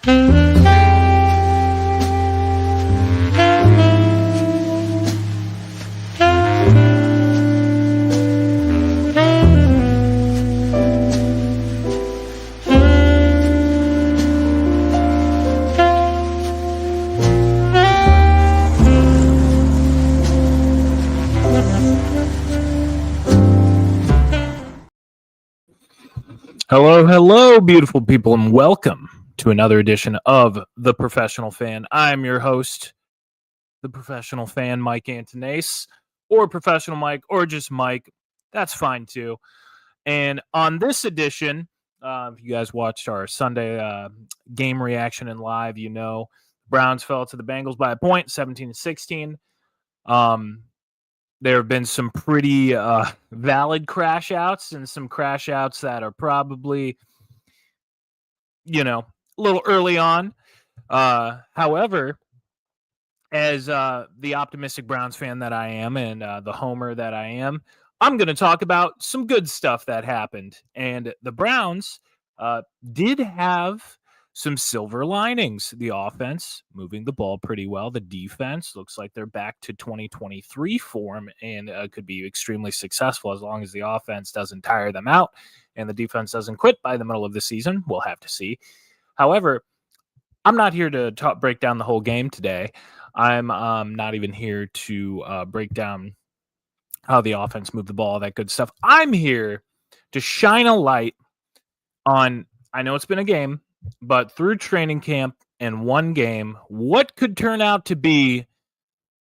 Hello, beautiful people, and welcome to another edition of The Professional Fan. I'm your host, The Professional Fan, Mike Antonase, or Professional Mike, or just Mike. That's fine too. And on this edition, if you guys watched our Sunday game reaction and live, you know Browns fell to the Bengals by a point, 17-16. There have been some pretty valid crash outs and some crash outs that are probably, a little early on. However, as the optimistic Browns fan that I am and the homer that I am, I'm going to talk about some good stuff that happened. And the Browns did have some silver linings. The offense moving the ball pretty well. The defense looks like they're back to 2023 form and could be extremely successful as long as the offense doesn't tire them out and the defense doesn't quit by the middle of the season. We'll have to see. However, I'm not here to break down the whole game today. I'm not even here to break down how the offense moved the ball, that good stuff. I'm here to shine a light on, I know it's been a game, but through training camp and one game, what could turn out to be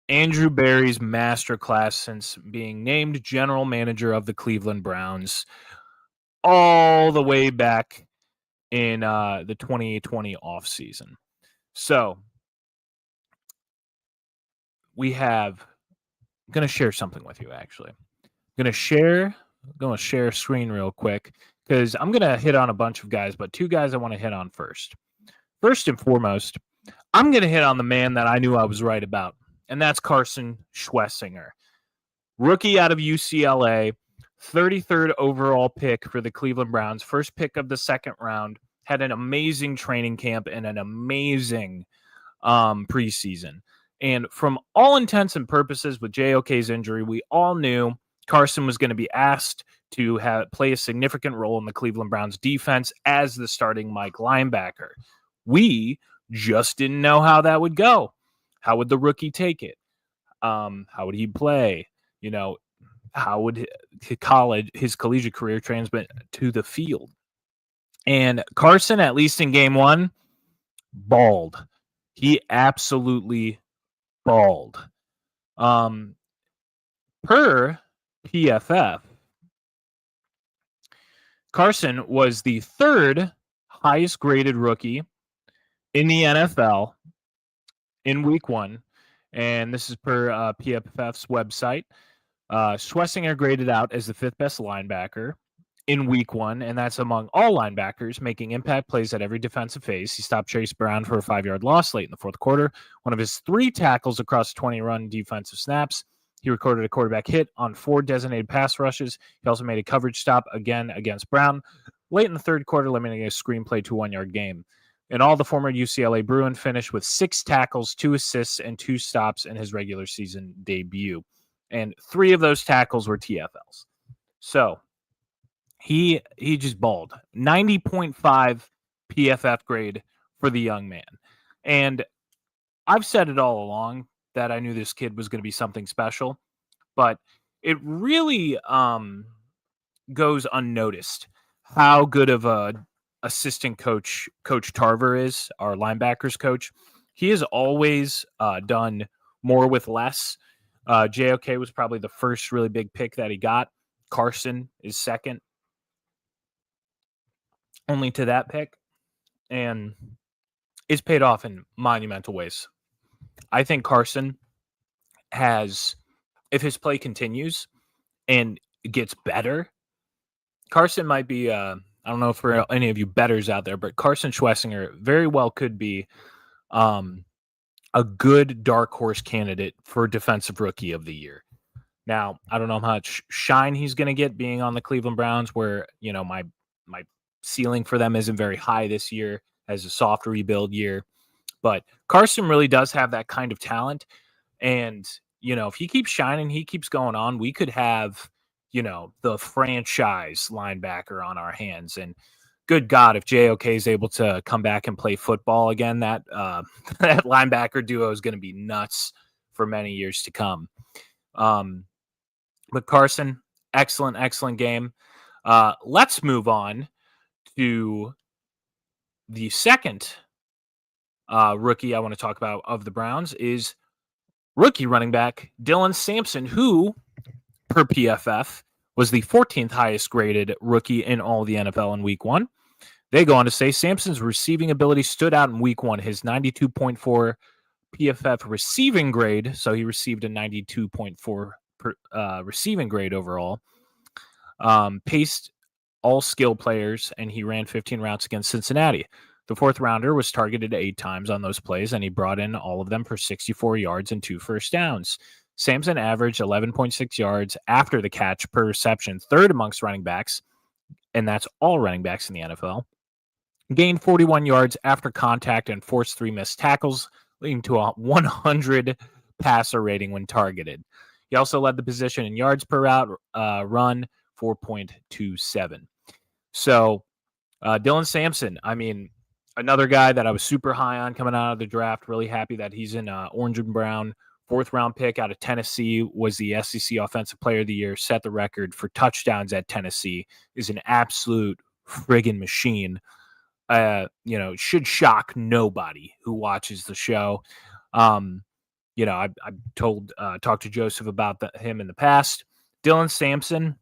Andrew Berry's masterclass since being named general manager of the Cleveland Browns all the way back in the 2020 offseason. So I'm going to share something with you, actually. I'm going to share a screen real quick because I'm going to hit on a bunch of guys, but two guys I want to hit on first. First and foremost, I'm going to hit on the man that I knew I was right about, and that's Carson Schwessinger. Rookie out of UCLA, 33rd overall pick for the Cleveland Browns, first pick of the second round, had an amazing training camp and an amazing preseason. And from all intents and purposes, with JOK's injury, we all knew Carson was going to be asked to play a significant role in the Cleveland Browns defense as the starting Mike linebacker. We just didn't know how that would go. How would the rookie take it? How would he play? How would his collegiate career transmit to the field? And Carson, at least in game one, balled. He absolutely balled. Per PFF, Carson was the third highest graded rookie in the NFL in week one. And this is per PFF's website. Schwessinger graded out as the fifth best linebacker in week one, and that's among all linebackers, making impact plays at every defensive phase. He stopped Chase Brown for a 5-yard loss late in the fourth quarter. One of his 3 tackles across 20 run defensive snaps. He recorded a quarterback hit on 4 designated pass rushes. He also made a coverage stop again against Brown late in the third quarter, limiting a screenplay to a 1-yard game. And all the former UCLA Bruin finished with 6 tackles, 2 assists, and 2 stops in his regular season debut. And 3 of those tackles were TFLs. So he just balled. 90.5 PFF grade for the young man. And I've said it all along that I knew this kid was going to be something special, but it really goes unnoticed how good of a assistant Coach Tarver is, our linebackers coach. He has always done more with less. JOK was probably the first really big pick that he got. Carson is second, only to that pick, and it's paid off in monumental ways. I think Carson has, if his play continues and gets better, Carson might be, I don't know for any of you bettors out there, but Carson Schwessinger very well could be a good dark horse candidate for Defensive Rookie of the Year. Now, I don't know how much shine he's going to get being on the Cleveland Browns, where, my ceiling for them isn't very high this year, has a soft rebuild year. But Carson really does have that kind of talent. And, if he keeps shining, he keeps going on, we could have, the franchise linebacker on our hands. And good God, if JOK is able to come back and play football again, that that linebacker duo is going to be nuts for many years to come. But Carson, excellent game. Let's move on to the second rookie I want to talk about of the Browns is rookie running back Dylan Sampson, who, per PFF, was the 14th highest graded rookie in all the NFL in week 1. They go on to say Sampson's receiving ability stood out in week 1. His 92.4 PFF receiving grade, so he received a 92.4 receiving grade overall, paced all skill players, and he ran 15 routes against Cincinnati. The fourth rounder was targeted 8 times on those plays, and he brought in all of them for 64 yards and 2 first downs. Sampson averaged 11.6 yards after the catch per reception, third amongst running backs, and that's all running backs in the NFL. Gained 41 yards after contact and forced 3 missed tackles, leading to a 100 passer rating when targeted. He also led the position in yards per route run, 4.27. So, Dylan Sampson, another guy that I was super high on coming out of the draft. Really happy that he's in orange and brown. 4th round pick out of Tennessee, was the SEC Offensive Player of the Year, set the record for touchdowns at Tennessee, is an absolute friggin' machine. Should shock nobody who watches the show. I've talked to Joseph about him in the past. Dylan Sampson,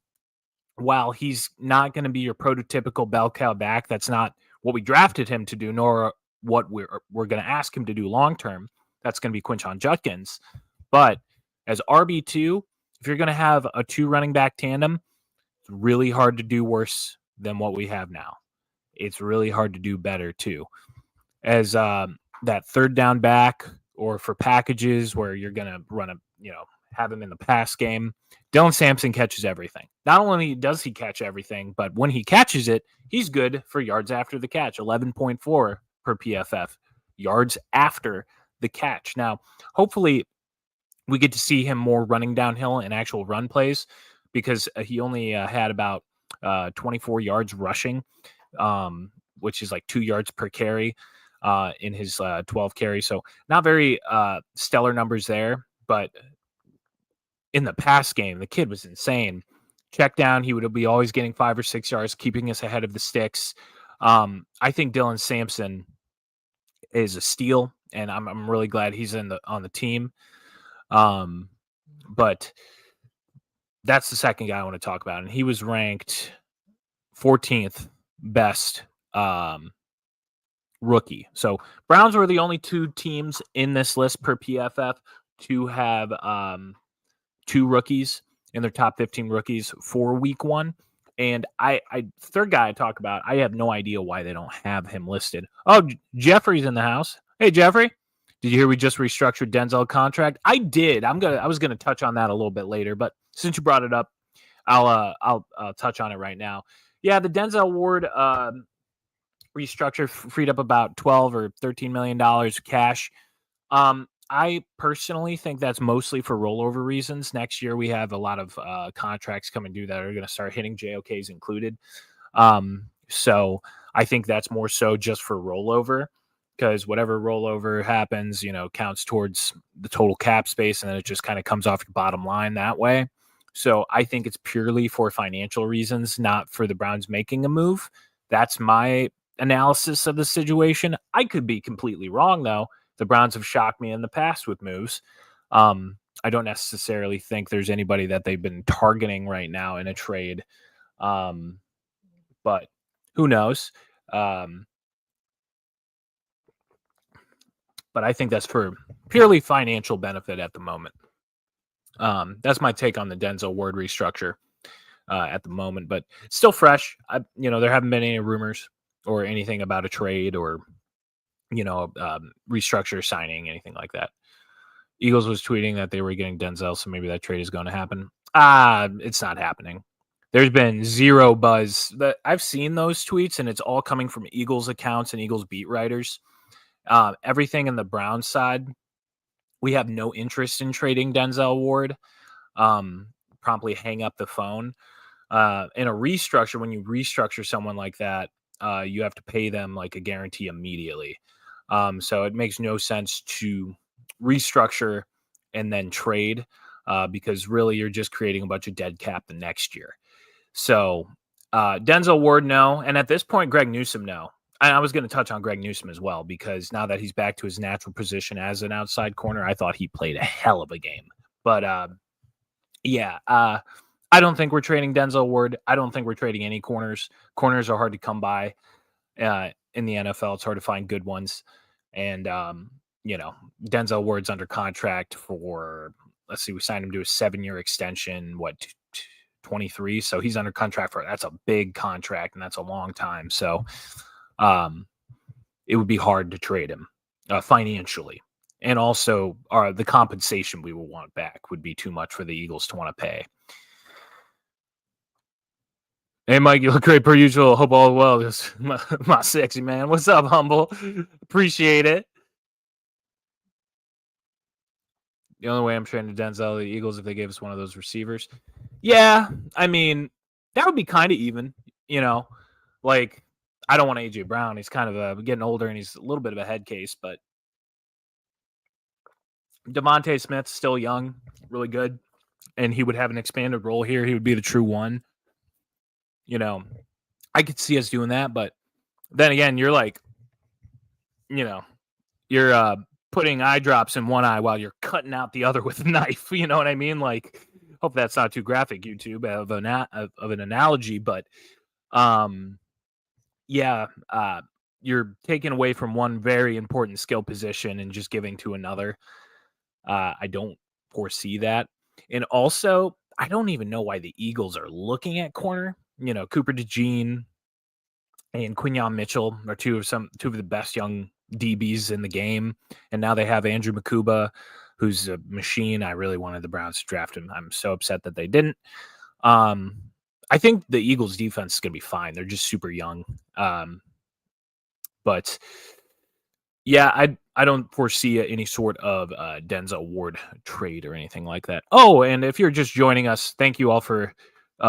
while he's not going to be your prototypical bell cow back, that's not what we drafted him to do, nor what we're going to ask him to do long term. That's going to be Quinshon Judkins. But as RB2, if you're going to have a 2 running back tandem, it's really hard to do worse than what we have now. It's really hard to do better too. As that third down back, or for packages where you're going to run have him in the pass game, Dylan Sampson catches everything. Not only does he catch everything, but when he catches it, he's good for yards after the catch, 11.4 per PFF, yards after the catch. Now, hopefully we get to see him more running downhill in actual run plays, because he only had about 24 yards rushing, which is like 2 yards per carry in his 12 carries. So not very stellar numbers there, but in the pass game, the kid was insane. Check down, he would be always getting 5 or 6 yards, keeping us ahead of the sticks. I think Dylan Sampson is a steal, and I'm really glad he's on the team. But that's the second guy I want to talk about, and he was ranked 14th best rookie. So Browns were the only 2 teams in this list per PFF to have 2 rookies in their top 15 rookies for week 1. And third guy I talk about, I have no idea why they don't have him listed. Oh, Jeffrey's in the house. Hey, Jeffrey, did you hear we just restructured Denzel contract? I did. I was gonna touch on that a little bit later, but since you brought it up, I'll touch on it right now. Yeah, the Denzel Ward restructure freed up about $12 or $13 million cash. I personally think that's mostly for rollover reasons. Next year, we have a lot of contracts coming due that are going to start hitting, JOKs included. So I think that's more so just for rollover, because whatever rollover happens, counts towards the total cap space, and then it just kind of comes off your bottom line that way. So I think it's purely for financial reasons, not for the Browns making a move. That's my analysis of the situation. I could be completely wrong, though. The Browns have shocked me in the past with moves. I don't necessarily think there's anybody that they've been targeting right now in a trade. But who knows? But I think that's for purely financial benefit at the moment. That's my take on the Denzel Ward restructure at the moment, but still fresh. There haven't been any rumors or anything about a trade or restructure signing, anything like that. Eagles was tweeting that they were getting Denzel, so maybe that trade is going to happen. It's not happening. there's been zero buzz. I've seen those tweets, and it's all coming from Eagles accounts and Eagles beat writers. Everything in the Browns side, we have no interest in trading Denzel Ward. Promptly hang up the phone. In a restructure, when you restructure someone like that, you have to pay them like a guarantee immediately. So it makes no sense to restructure and then trade because really you're just creating a bunch of dead cap the next year. So Denzel Ward, no. And at this point, Greg Newsome, no. And I was going to touch on Greg Newsome as well because now that he's back to his natural position as an outside corner, I thought he played a hell of a game. But I don't think we're trading Denzel Ward. I don't think we're trading any corners. Corners are hard to come by in the NFL. It's hard to find good ones. And, Denzel Ward's under contract for, let's see, we signed him to a 7-year extension, 23. So he's under contract that's a big contract and that's a long time. So it would be hard to trade him financially. And also the compensation we will want back would be too much for the Eagles to want to pay. Hey, Mike, you look great per usual. Hope all well. Just my sexy man. What's up, Humble? Appreciate it. The only way I'm trading Denzel the Eagles if they gave us one of those receivers. Yeah, I mean, that would be kind of even, Like, I don't want A.J. Brown. He's kind of getting older and he's a little bit of a head case, but Devontae Smith's still young, really good, and he would have an expanded role here. He would be the true one. I could see us doing that, but then again, you're like, you're putting eye drops in one eye while you're cutting out the other with a knife. You know what I mean? Like, hope that's not too graphic, YouTube, of an analogy, but you're taking away from one very important skill position and just giving to another. I don't foresee that. And also, I don't even know why the Eagles are looking at corner. Cooper DeJean and Quinyon Mitchell are two of the best young DBs in the game. And now they have Andrew Makuba, who's a machine. I really wanted the Browns to draft him. I'm so upset that they didn't. I think the Eagles defense is going to be fine. They're just super young. But yeah, I don't foresee any sort of Denzel Ward trade or anything like that. Oh, and if you're just joining us, thank you all for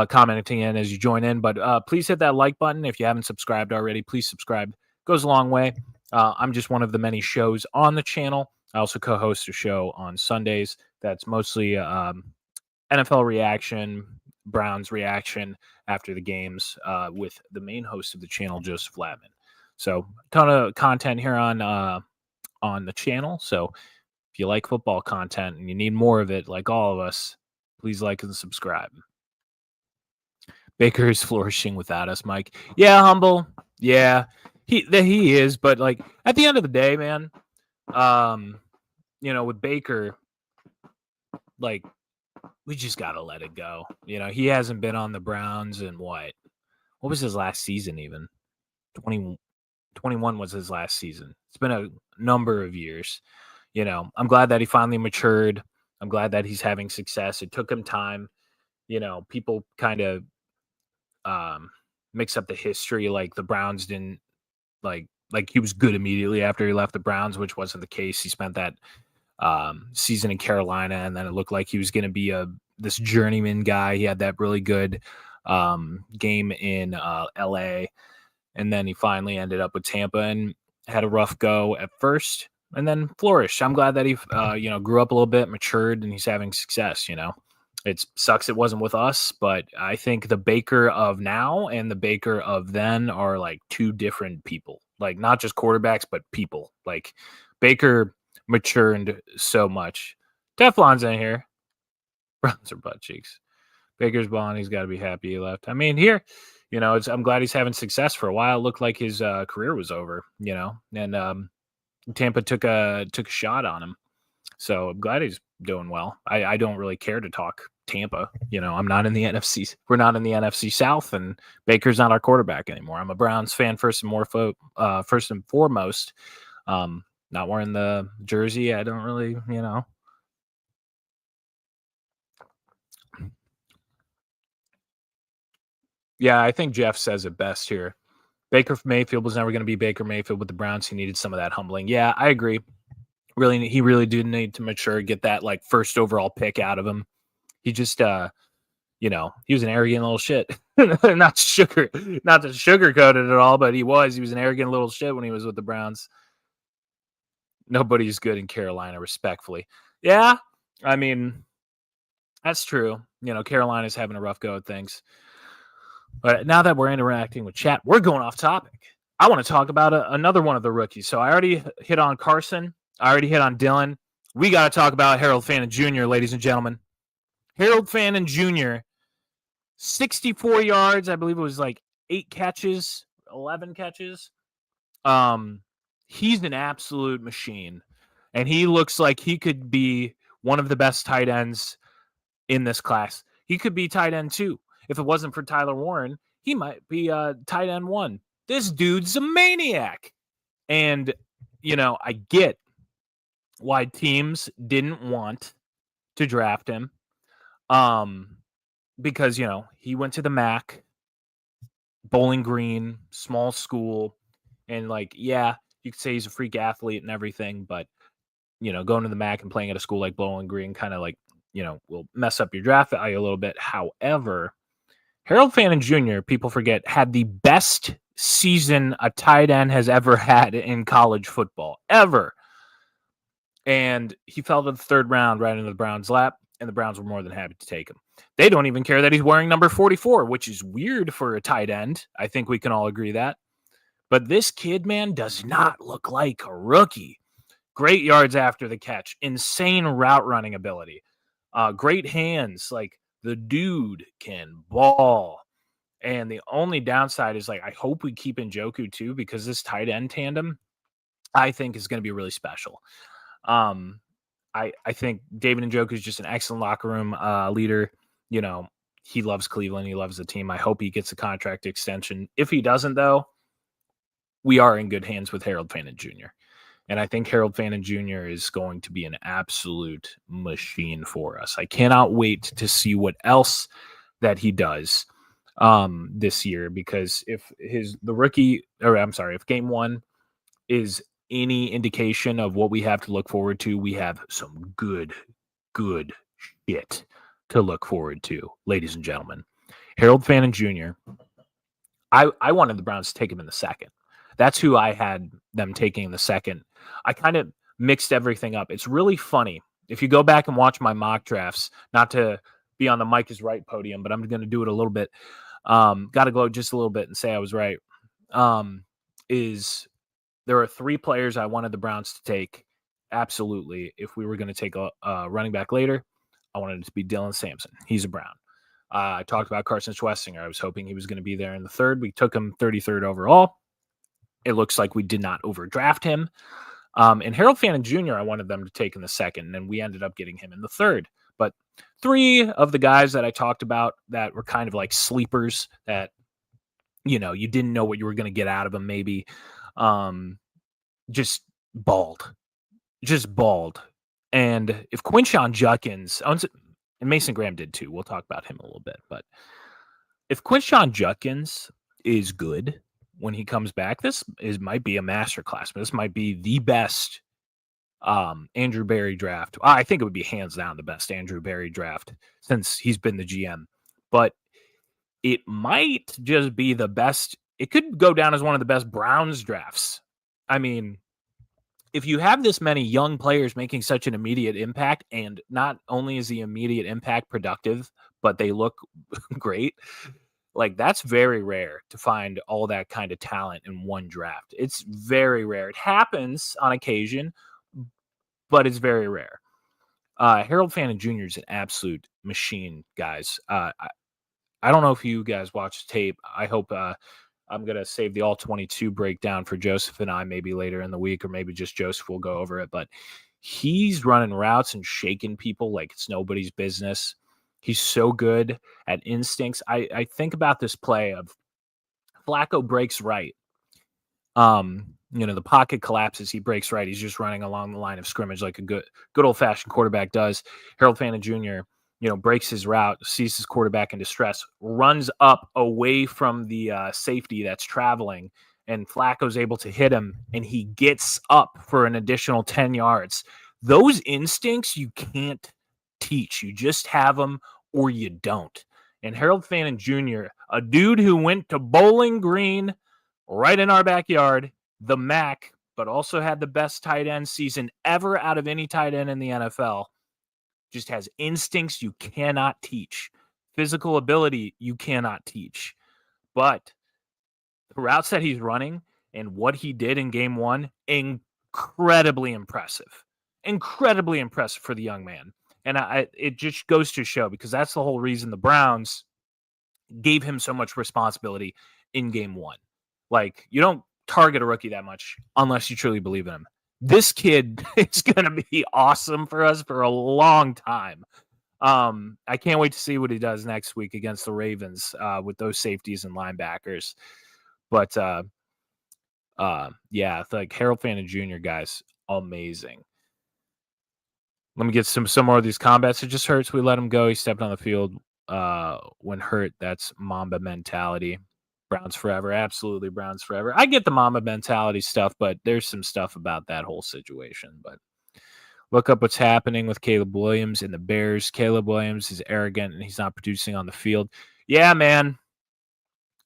commenting in as you join in. But please hit that like button if you haven't subscribed already. Please subscribe. Goes a long way. I'm just one of the many shows on the channel. I also co-host a show on Sundays that's mostly NFL reaction, Browns reaction after the games with the main host of the channel, Joseph Latman. So a ton of content here on the channel. So if you like football content and you need more of it, like all of us, please like and subscribe. Baker is flourishing without us, Mike. Yeah, Humble. Yeah, he is. But like at the end of the day, man, with Baker, like we just gotta let it go. He hasn't been on the Browns in what was his last season? Even 2021 was his last season. It's been a number of years. I'm glad that he finally matured. I'm glad that he's having success. It took him time. People kind of mix up the history. Like the Browns didn't like he was good immediately after he left the Browns, which wasn't the case. He spent that season in Carolina, and then it looked like he was going to be this journeyman guy. He had that really good game in LA, and then he finally ended up with Tampa and had a rough go at first and then flourished. I'm glad that he grew up a little bit, matured, and he's having success. It sucks it wasn't with us, but I think the Baker of now and the Baker of then are like two different people. Like not just quarterbacks, but people. Like Baker matured so much. Teflon's in here. Browns are butt cheeks. Baker's balling. He's got to be happy he left. I mean, here, I'm glad he's having success. For a while, it looked like his career was over. And Tampa took a shot on him. So I'm glad he's doing well. I don't really care to talk Tampa. I'm not in the NFC. We're not in the NFC South, and Baker's not our quarterback anymore. I'm a Browns fan first and foremost. Not wearing the jersey. I don't really, Yeah, I think Jeff says it best here. Baker Mayfield was never going to be Baker Mayfield with the Browns. He needed some of that humbling. Yeah, I agree. He really did need to mature, get that like first overall pick out of him. He just, he was an arrogant little shit. not to sugarcoat it at all, but he was an arrogant little shit when he was with the Browns. Nobody's good in Carolina, respectfully. Yeah, I mean, that's true. Carolina's having a rough go at things. But now that we're interacting with chat, we're going off topic. I want to talk about another one of the rookies. So I already hit on Carson. I already hit on Dylan. We got to talk about Harold Fannin Jr., ladies and gentlemen. Harold Fannin Jr., 64 yards. I believe it was like 8 catches, 11 catches. He's an absolute machine. And he looks like he could be one of the best tight ends in this class. He could be tight end 2. If it wasn't for Tyler Warren, he might be tight end 1. This dude's a maniac. And, I get why teams didn't want to draft him. Because, he went to the MAC, Bowling Green, small school. And, you could say he's a freak athlete and everything. But, going to the MAC and playing at a school like Bowling Green kind of will mess up your draft value a little bit. However, Harold Fannin Jr., people forget, had the best season a tight end has ever had in college football, ever. And he fell to the 3rd round right into the Browns' lap, and the Browns were more than happy to take him. They don't even care that he's wearing number 44, which is weird for a tight end. I think we can all agree that. But this kid, man, does not look like a rookie. Great yards after the catch, insane route running ability, great hands. The dude can ball. And the only downside is I hope we keep Njoku too, because this tight end tandem, I think, is going to be really special. I think David Njoku is just an excellent locker room leader. He loves Cleveland. He loves the team. I hope he gets a contract extension. If he doesn't, though, we are in good hands with Harold Fannin Jr. And I think Harold Fannin Jr. is going to be an absolute machine for us. I cannot wait to see what else that he does this year, because if game 1 is any indication of what we have to look forward to, we have some good shit to look forward to, ladies and gentlemen. Harold Fannin Jr., I wanted the Browns to take him in the 2nd. That's who I had them taking in the 2nd. I kind of mixed everything up. It's really funny. If you go back and watch my mock drafts, not to be on the Mike is Right podium, but I'm going to do it a little bit. Got to go just a little bit and say I was right. There are 3 players I wanted the Browns to take. Absolutely. If we were going to take a running back later, I wanted it to be Dylan Sampson. He's a Brown. I talked about Carson Schwestinger. I was hoping he was going to be there in the 3rd. We took him 33rd overall. It looks like we did not overdraft him. And Harold Fannin Jr., I wanted them to take in the 2nd, and we ended up getting him in the 3rd. But 3 of the guys that I talked about that were kind of like sleepers that, you didn't know what you were going to get out of them, maybe, just bald. And if Quinshon Judkins, and Mason Graham did too, we'll talk about him a little bit, but if Quinshon Judkins is good when he comes back, might be a masterclass. This might be the best Andrew Berry draft. I think it would be hands down the best Andrew Berry draft since he's been the GM. But it might just be the best. It could go down as one of the best Browns drafts. I mean, if you have this many young players making such an immediate impact, and not only is the immediate impact productive, but they look great, that's very rare to find all that kind of talent in one draft. It's very rare. It happens on occasion, but it's very rare. Harold Fannin Jr. is an absolute machine, guys. I don't know if you guys watched tape. I hope I'm going to save the all-22 breakdown for Joseph and I maybe later in the week, or maybe just Joseph will go over it. But he's running routes and shaking people like it's nobody's business. He's so good at instincts. I think about this play of Flacco breaks right. The pocket collapses. He breaks right. He's just running along the line of scrimmage like a good old-fashioned quarterback does. Harold Fannin Jr., breaks his route, sees his quarterback in distress, runs up away from the safety that's traveling, and Flacco's able to hit him, and he gets up for an additional 10 yards. Those instincts you can't teach. You just have them or you don't. And Harold Fannin Jr., a dude who went to Bowling Green right in our backyard, the MAC, but also had the best tight end season ever out of any tight end in the NFL, just has instincts you cannot teach. Physical ability you cannot teach. But the routes that he's running and what he did in game one, incredibly impressive. Incredibly impressive for the young man. And it just goes to show, because that's the whole reason the Browns gave him so much responsibility in game one. Like, you don't target a rookie that much unless you truly believe in him. This kid is going to be awesome for us for a long time. I can't wait to see what he does next week against the Ravens with those safeties and linebackers. But yeah, like Harold Fannin Jr., guys, amazing. Let me get some more of these combats. It just hurts. We let him go. He stepped on the field when hurt. That's Mamba mentality. Browns forever. Absolutely Browns forever. I get the Mamba mentality stuff, but there's some stuff about that whole situation. But look up what's happening with Caleb Williams and the Bears. Caleb Williams is arrogant and he's not producing on the field. Yeah, man.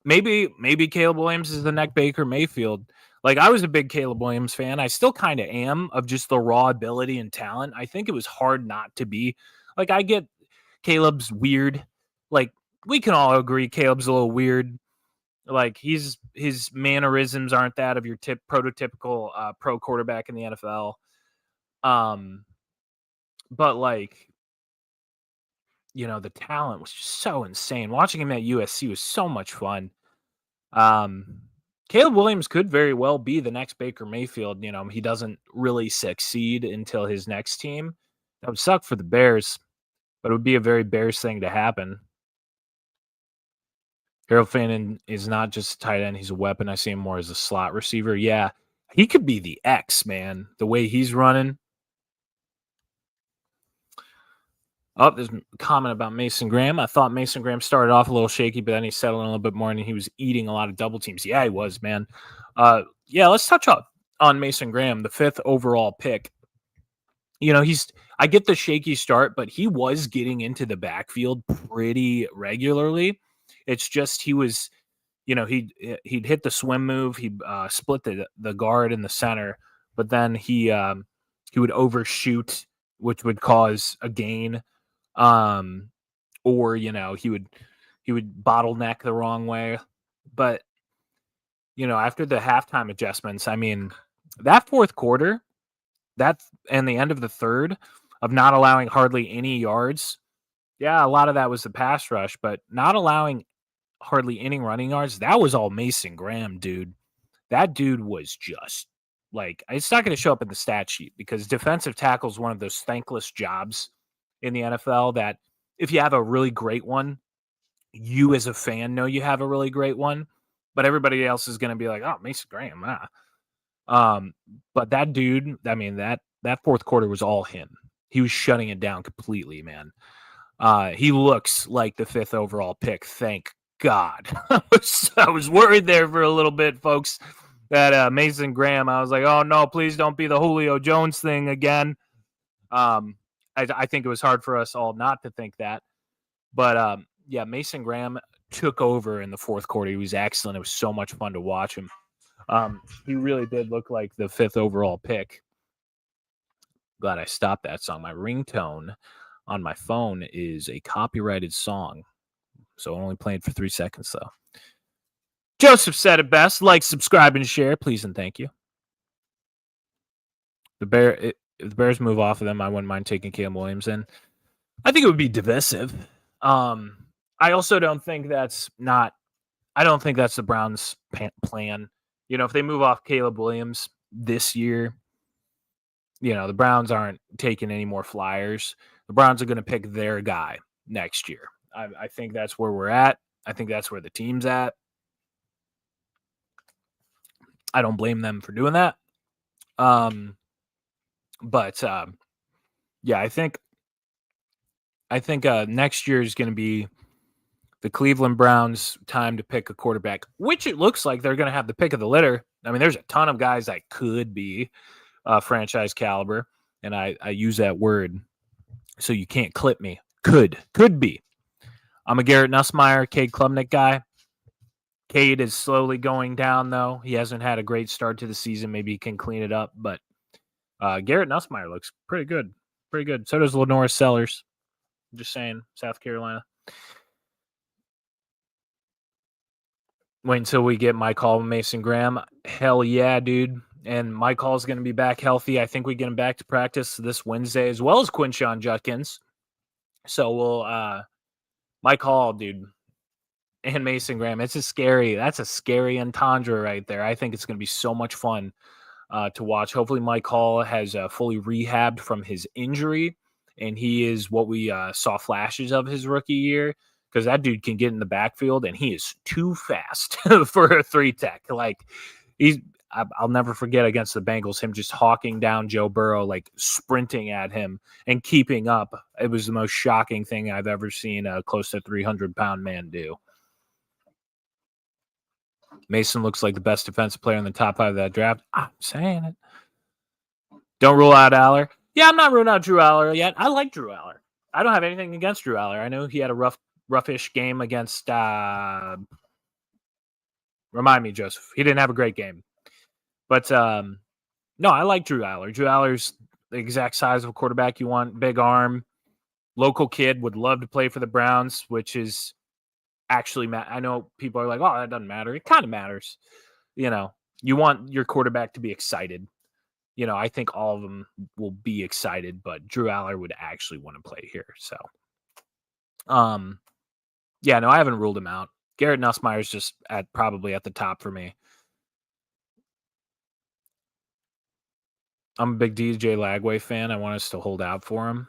Maybe Caleb Williams is the next Baker Mayfield. Like, I was a big Caleb Williams fan. I still kind of am, of just the raw ability and talent. I think it was hard not to be. Like, I get Caleb's weird. Like, we can all agree Caleb's a little weird. Like, his mannerisms aren't that of your prototypical pro quarterback in the NFL. But like, the talent was just so insane. Watching him at USC was so much fun. Caleb Williams could very well be the next Baker Mayfield. He doesn't really succeed until his next team. That would suck for the Bears, but it would be a very Bears thing to happen. Harold Fannin is not just a tight end. He's a weapon. I see him more as a slot receiver. Yeah, he could be the X, man. The way he's running. Oh, there's a comment about Mason Graham. I thought Mason Graham started off a little shaky, but then he settled in a little bit more, and he was eating a lot of double teams. Yeah, he was, man. Yeah, let's touch on Mason Graham, the 5th overall pick. I get the shaky start, but he was getting into the backfield pretty regularly. It's just he was, he'd hit the swim move, he split the guard in the center, but then he would overshoot, which would cause a gain. Or he would bottleneck the wrong way. But after the halftime adjustments, I mean, that fourth quarter, and the end of the third, of not allowing hardly any yards. Yeah, a lot of that was the pass rush, but not allowing hardly any running yards, that was all Mason Graham, dude. That dude was just like, it's not going to show up in the stat sheet, because defensive tackle is one of those thankless jobs in the NFL that if you have a really great one, you as a fan know you have a really great one, but everybody else is going to be like, oh, Mason Graham. But that dude, I mean, that fourth quarter was all him. He was shutting it down completely, man. He looks like the 5th overall pick. Thank God. I was worried there for a little bit, folks, that Mason Graham, I was like, oh no, please don't be the Julio Jones thing again. I think it was hard for us all not to think that. But yeah, Mason Graham took over in the fourth quarter. He was excellent. It was so much fun to watch him. He really did look like the 5th overall pick. Glad I stopped that song. My ringtone on my phone is a copyrighted song, so only played for 3 seconds, though. Joseph said it best. Like, subscribe, and share, please and thank you. If the Bears move off of them, I wouldn't mind taking Caleb Williams in. I think it would be divisive. I also don't think that's the Browns' plan. If they move off Caleb Williams this year, the Browns aren't taking any more flyers. The Browns are going to pick their guy next year. I think that's where we're at. I think that's where the team's at. I don't blame them for doing that. But yeah, I think I think next year is going to be the Cleveland Browns' time to pick a quarterback, which it looks like they're going to have the pick of the litter. I mean, there's a ton of guys that could be franchise caliber, and I use that word so you can't clip me. Could be. I'm a Garrett Nussmeier, Cade Klubnik guy. Cade is slowly going down, though. He hasn't had a great start to the season. Maybe he can clean it up, but Garrett Nussmeier looks pretty good. Pretty good. So does Lenore Sellers. Just saying, South Carolina. Wait until we get Mike Hall and Mason Graham. Hell yeah, dude. And Mike Hall's going to be back healthy. I think we get him back to practice this Wednesday, as well as Quinshon Judkins. So we'll Mike Hall, dude, and Mason Graham. That's a scary entendre right there. I think it's going to be so much fun to watch. Hopefully Mike Hall has fully rehabbed from his injury, and he is what we saw flashes of his rookie year, because that dude can get in the backfield, and he is too fast for a 3-tech. Like, I'll never forget against the Bengals, him just hawking down Joe Burrow, like sprinting at him and keeping up. It was the most shocking thing I've ever seen a close to 300-pound man do. Mason looks like the best defensive player in the top 5 of that draft. I'm saying it. Don't rule out Aller. Yeah, I'm not ruling out Drew Aller yet. I like Drew Aller. I don't have anything against Drew Aller. I know he had a roughish game against remind me, Joseph. He didn't have a great game. But no, I like Drew Aller. Drew Aller's the exact size of a quarterback you want. Big arm. Local kid, would love to play for the Browns, which is actually, I know people are like, oh, that doesn't matter. It kind of matters. You know, you want your quarterback to be excited. You know, I think all of them will be excited, but Drew Aller would actually want to play here. So, yeah, no, I haven't ruled him out. Garrett Nussmeier's just probably at the top for me. I'm a big DJ Lagway fan. I want us to hold out for him.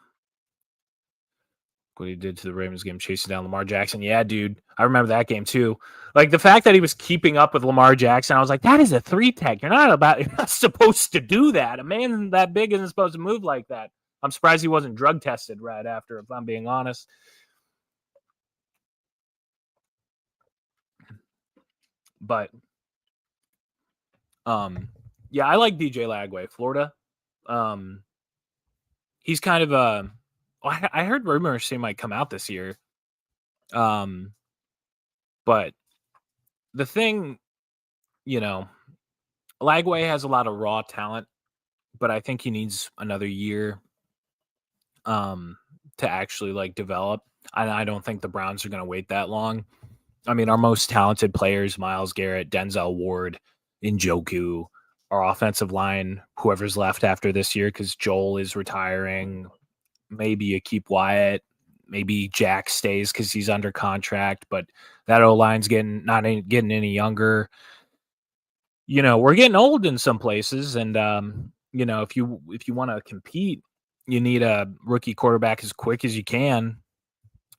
What he did to the Ravens game, chasing down Lamar Jackson. Yeah, dude. I remember that game too. Like, the fact that he was keeping up with Lamar Jackson, I was like, that is a 3-tech. You're not supposed to do that. A man that big isn't supposed to move like that. I'm surprised he wasn't drug tested right after, if I'm being honest. But yeah, I like DJ Lagway, Florida. He's kind of a I heard rumors he might come out this year. But the thing, you know, Lagway has a lot of raw talent, but I think he needs another year to actually like develop. And I don't think the Browns are going to wait that long. I mean, our most talented players, Myles Garrett, Denzel Ward, Njoku, our offensive line, whoever's left after this year, because Joel is retiring, maybe Akeem Wyatt, maybe Jack stays because he's under contract, but that O-line's not getting any younger. You know, we're getting old in some places, and you know, if you want to compete, you need a rookie quarterback as quick as you can.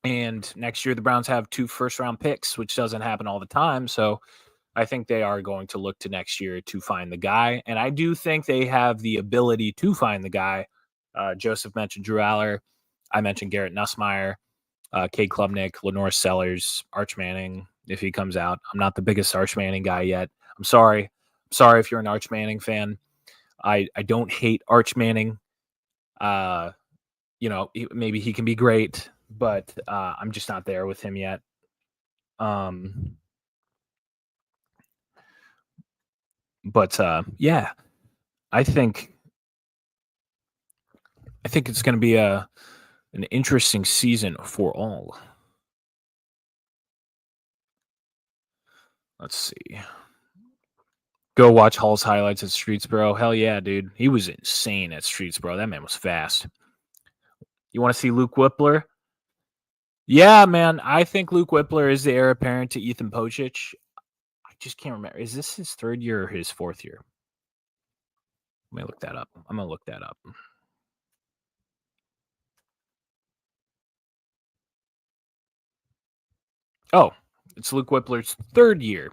And next year, the Browns have 2 first-round picks, which doesn't happen all the time. So I think they are going to look to next year to find the guy. And I do think they have the ability to find the guy. Joseph mentioned Drew Aller. I mentioned Garrett Nussmeier, Cade Klubnik, Lenore Sellers, Arch Manning, if he comes out. I'm not the biggest Arch Manning guy yet. I'm sorry. If you're an Arch Manning fan. I don't hate Arch Manning. You know, maybe he can be great, but I'm just not there with him yet. But yeah, I think it's going to be an interesting season for all. Let's see. Go watch Hall's highlights at Streetsboro. Hell yeah, dude. He was insane at Streetsboro. That man was fast. You want to see Luke Whippler? Yeah, man. I think Luke Whippler is the heir apparent to Ethan Pocic. I just can't remember. Is this his 3rd year or his 4th year? Let me look that up. I'm going to look that up. Oh, it's Luke Whippler's 3rd year.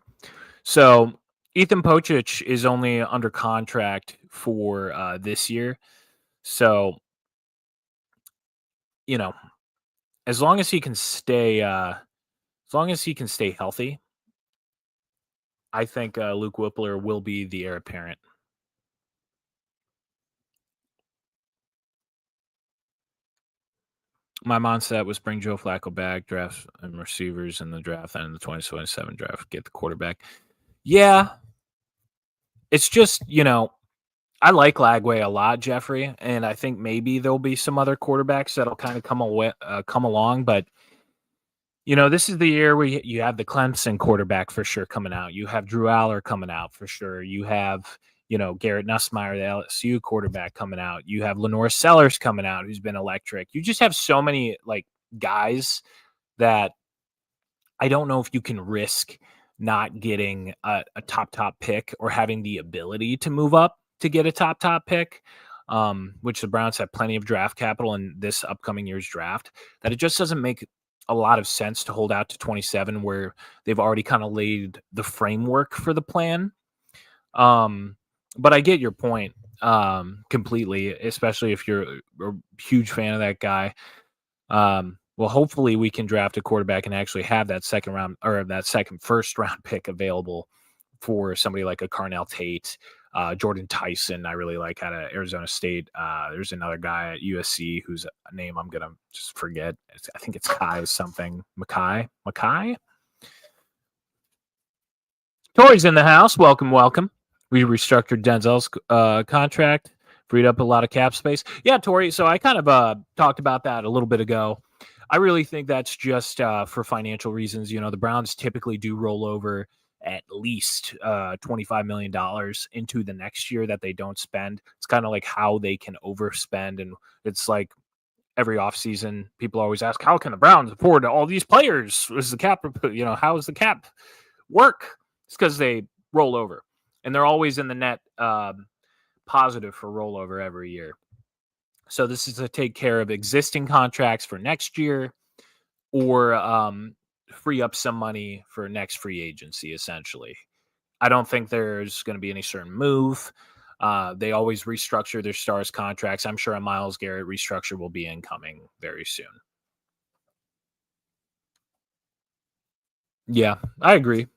So Ethan Pocic is only under contract for this year. So, you know, as long as he can stay healthy, I think Luke Whippler will be the heir apparent. My mindset was bring Joe Flacco back, draft and receivers in the draft, and in the 2027 draft, get the quarterback. Yeah, it's just, I like Lagway a lot, Jeffrey, and I think maybe there'll be some other quarterbacks that'll kind of come along. But this is the year where you have the Clemson quarterback for sure coming out. You have Drew Aller coming out for sure. You have Garrett Nussmeier, the LSU quarterback, coming out. You have Lenore Sellers coming out, who's been electric. You just have so many guys that I don't know if you can risk not getting a top pick or having the ability to move up to get a top pick, which the Browns have plenty of draft capital in this upcoming year's draft, that it just doesn't make a lot of sense to hold out to 27 where they've already kind of laid the framework for the plan. But I get your point completely, especially if you're a huge fan of that guy. Well, hopefully we can draft a quarterback and actually have that second round or that first round pick available for somebody like a Carnell Tate, Jordan Tyson. I really like out of Arizona State. There's another guy at USC whose name I'm going to just forget. I think it's Kai something. Mackay? Tori's in the house. Welcome. We restructured Denzel's contract, freed up a lot of cap space. Yeah, Tori. So I kind of talked about that a little bit ago. I really think that's just for financial reasons. The Browns typically do roll over at least $25 million into the next year that they don't spend. It's kind of like how they can overspend. And it's like every offseason, people always ask, how can the Browns afford all these players? Is the cap, how does the cap work? It's because they roll over. And they're always in the net positive for rollover every year. So this is to take care of existing contracts for next year or free up some money for next free agency, essentially. I don't think there's going to be any certain move. They always restructure their stars contracts. I'm sure a Myles Garrett restructure will be incoming very soon. Yeah, I agree.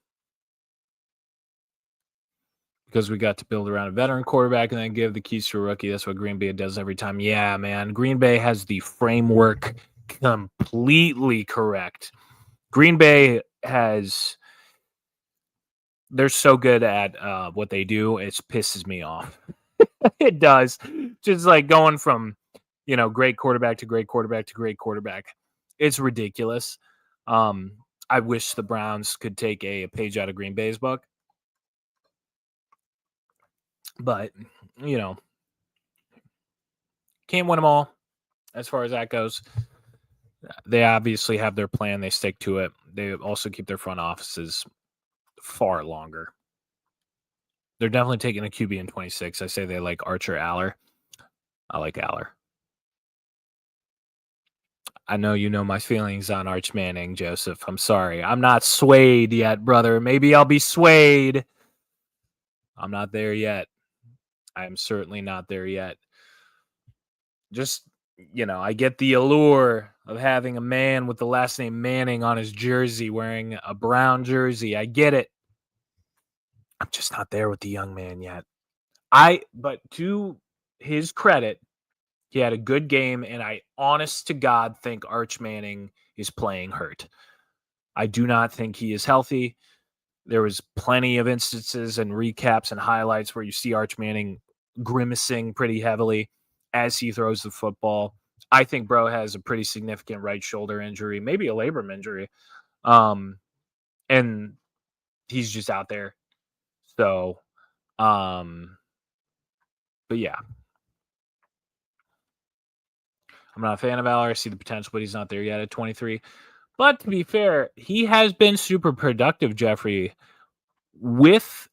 Because we got to build around a veteran quarterback and then give the keys to a rookie. That's what Green Bay does every time. Yeah, man. Green Bay has the framework completely correct. Green Bay they're so good at what they do. It pisses me off. It does. Just like going from, great quarterback to great quarterback to great quarterback. It's ridiculous. I wish the Browns could take a page out of Green Bay's book. But, can't win them all as far as that goes. They obviously have their plan. They stick to it. They also keep their front offices far longer. They're definitely taking a QB in 26. I say they like Archer Aller. I like Aller. I know you know my feelings on Arch Manning, Joseph. I'm sorry. I'm not swayed yet, brother. Maybe I'll be swayed. I'm not there yet. I'm certainly not there yet. Just, I get the allure of having a man with the last name Manning on his jersey wearing a brown jersey. I get it. I'm just not there with the young man yet. But to his credit, he had a good game, and I honest to God think Arch Manning is playing hurt. I do not think he is healthy. There was plenty of instances and recaps and highlights where you see Arch Manning grimacing pretty heavily as he throws the football. I think bro has a pretty significant right shoulder injury, maybe a labrum injury. And he's just out there. So, but yeah. I'm not a fan of Aller. I see the potential, but he's not there yet at 23. But to be fair, he has been super productive, Jeffrey, with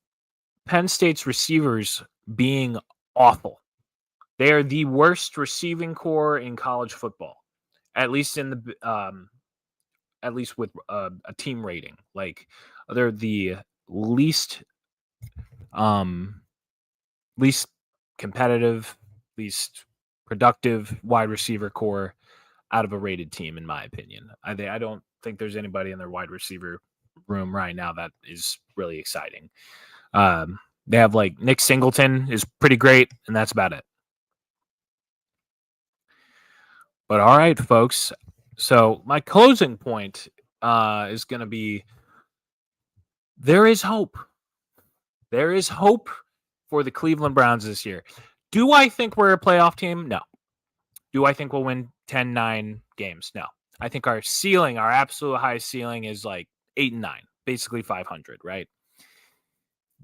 Penn State's receivers being awful. They are the worst receiving core in college football, at least with a team rating. Like they're the least competitive, least productive wide receiver core out of a rated team, in my opinion. I don't think there's anybody in their wide receiver room right now that is really exciting. They have like Nick Singleton is pretty great, and that's about it. But all right, folks. So my closing point is going to be there is hope. There is hope for the Cleveland Browns this year. Do I think we're a playoff team? No. Do I think we'll win 10-9 games? No. I think our ceiling, our absolute highest ceiling is like 8-9, basically 500, right?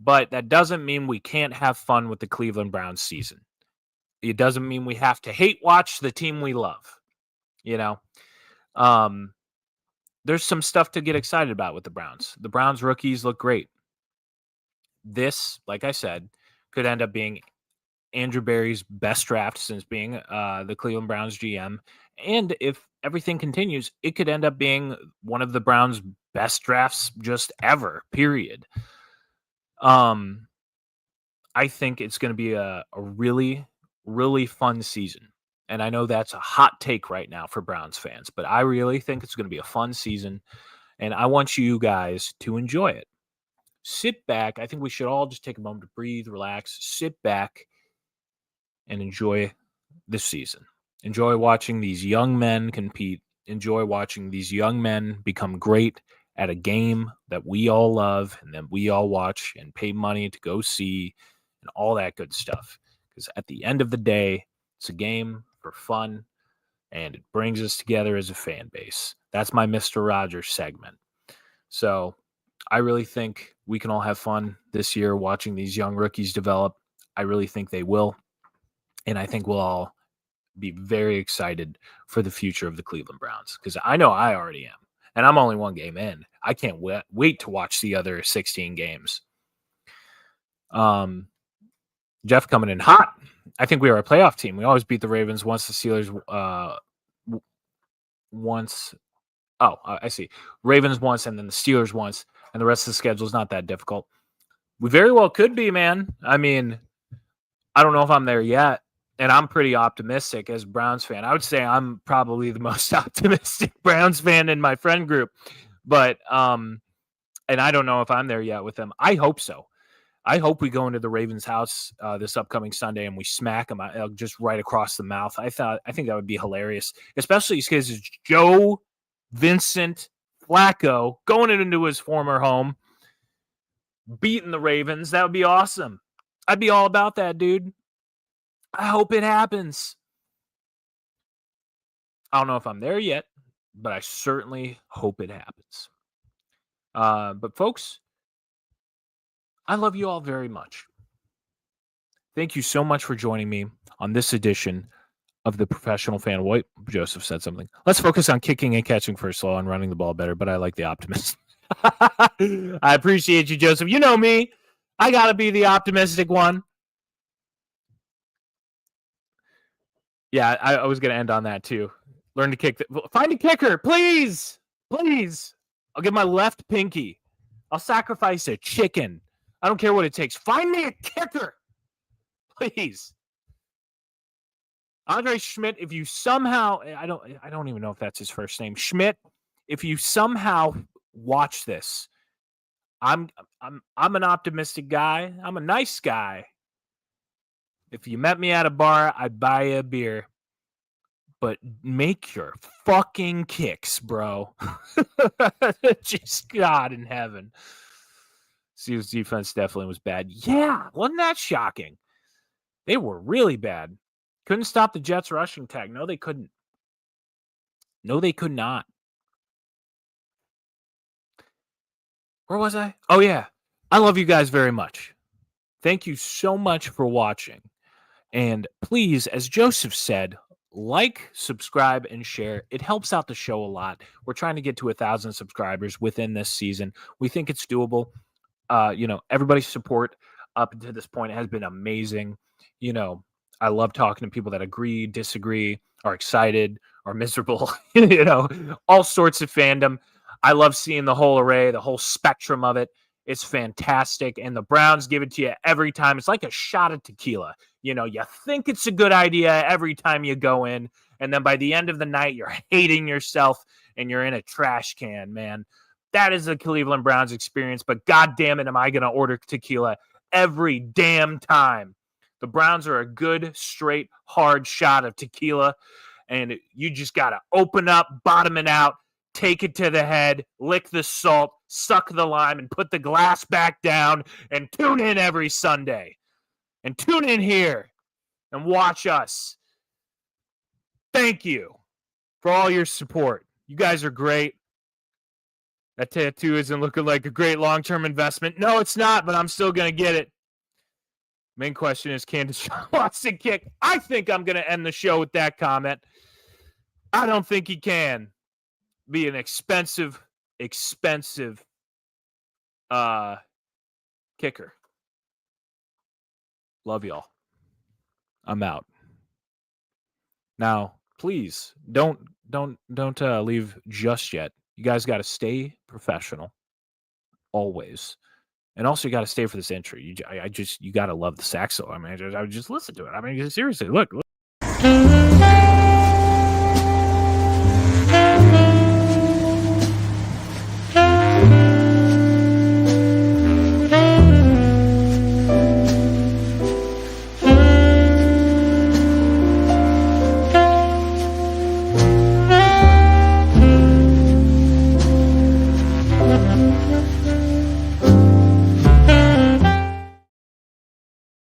But that doesn't mean we can't have fun with the Cleveland Browns season. It doesn't mean we have to hate watch the team we love. You know, there's some stuff to get excited about with the Browns. The Browns rookies look great. This, like I said, could end up being Andrew Berry's best draft since being the Cleveland Browns GM. And if everything continues, it could end up being one of the Browns' best drafts just ever, period. I think it's going to be a really, really fun season. And I know that's a hot take right now for Browns fans, but I really think it's going to be a fun season. And I want you guys to enjoy it. Sit back. I think we should all just take a moment to breathe, relax, sit back, and enjoy this season. Enjoy watching these young men compete. Enjoy watching these young men become great at a game that we all love and that we all watch and pay money to go see and all that good stuff. Because at the end of the day, it's a game for fun and it brings us together as a fan base. That's my Mr. Rogers segment. So I really think we can all have fun this year watching these young rookies develop. I really think they will. And I think we'll all be very excited for the future of the Cleveland Browns because I know I already am. And I'm only one game in. I can't wait to watch the other 16 games. Jeff coming in hot. I think we are a playoff team. We always beat the Ravens once, the Steelers once. Oh, I see. Ravens once and then the Steelers once. And the rest of the schedule is not that difficult. We very well could be, man. I mean, I don't know if I'm there yet. And I'm pretty optimistic as a Browns fan. I would say I'm probably the most optimistic Browns fan in my friend group. But, and I don't know if I'm there yet with them. I hope so. I hope we go into the Ravens' house this upcoming Sunday and we smack them just right across the mouth. I think that would be hilarious, especially because it's Joe Vincent Flacco going into his former home, beating the Ravens. That would be awesome. I'd be all about that, dude. I hope it happens. I don't know if I'm there yet, but I certainly hope it happens. But folks, I love you all very much. Thank you so much for joining me on this edition of the Professional Fan. Wait, Joseph said something. Let's focus on kicking and catching first of all and running the ball better, but I like the optimist. I appreciate you, Joseph. You know me. I got to be the optimistic one. Yeah, I was going to end on that too. Learn to kick. Find a kicker, please. Please. I'll give my left pinky. I'll sacrifice a chicken. I don't care what it takes. Find me a kicker, please. Andre Schmidt, if you somehow, I don't even know if that's his first name. Schmidt, if you somehow watch this, I'm an optimistic guy. I'm a nice guy. If you met me at a bar, I'd buy you a beer. But make your fucking kicks, bro. Just God in heaven. Steelers defense definitely was bad. Yeah, wasn't that shocking? They were really bad. Couldn't stop the Jets rushing attack. No, they couldn't. No, they could not. Where was I? Oh, yeah. I love you guys very much. Thank you so much for watching. And please, as Joseph said, like, subscribe, and share. It helps out the show a lot. We're trying to get to 1,000 subscribers within this season. We think it's doable. Everybody's support up until this point has been amazing. I love talking to people that agree, disagree, are excited, are miserable, all sorts of fandom. I love seeing the whole array, the whole spectrum of it. It's fantastic. And the Browns give it to you every time. It's like a shot of tequila. You know, you think it's a good idea every time you go in, and then by the end of the night, you're hating yourself and you're in a trash can, man. That is the Cleveland Browns experience, but God damn it, am I going to order tequila every damn time. The Browns are a good, straight, hard shot of tequila, and you just got to open up, bottom it out, take it to the head, lick the salt, suck the lime, and put the glass back down, and tune in every Sunday. And tune in here and watch us. Thank you for all your support. You guys are great. That tattoo isn't looking like a great long-term investment. No, it's not, but I'm still going to get it. Main question is, can Deshaun Watson kick? I think I'm going to end the show with that comment. I don't think he can be an expensive kicker. Love y'all. I'm out. Now, please don't leave just yet. You guys got to stay professional always. And also, you got to stay for this intro. You got to love the saxo. I mean, I just listen to it. I mean, seriously, look.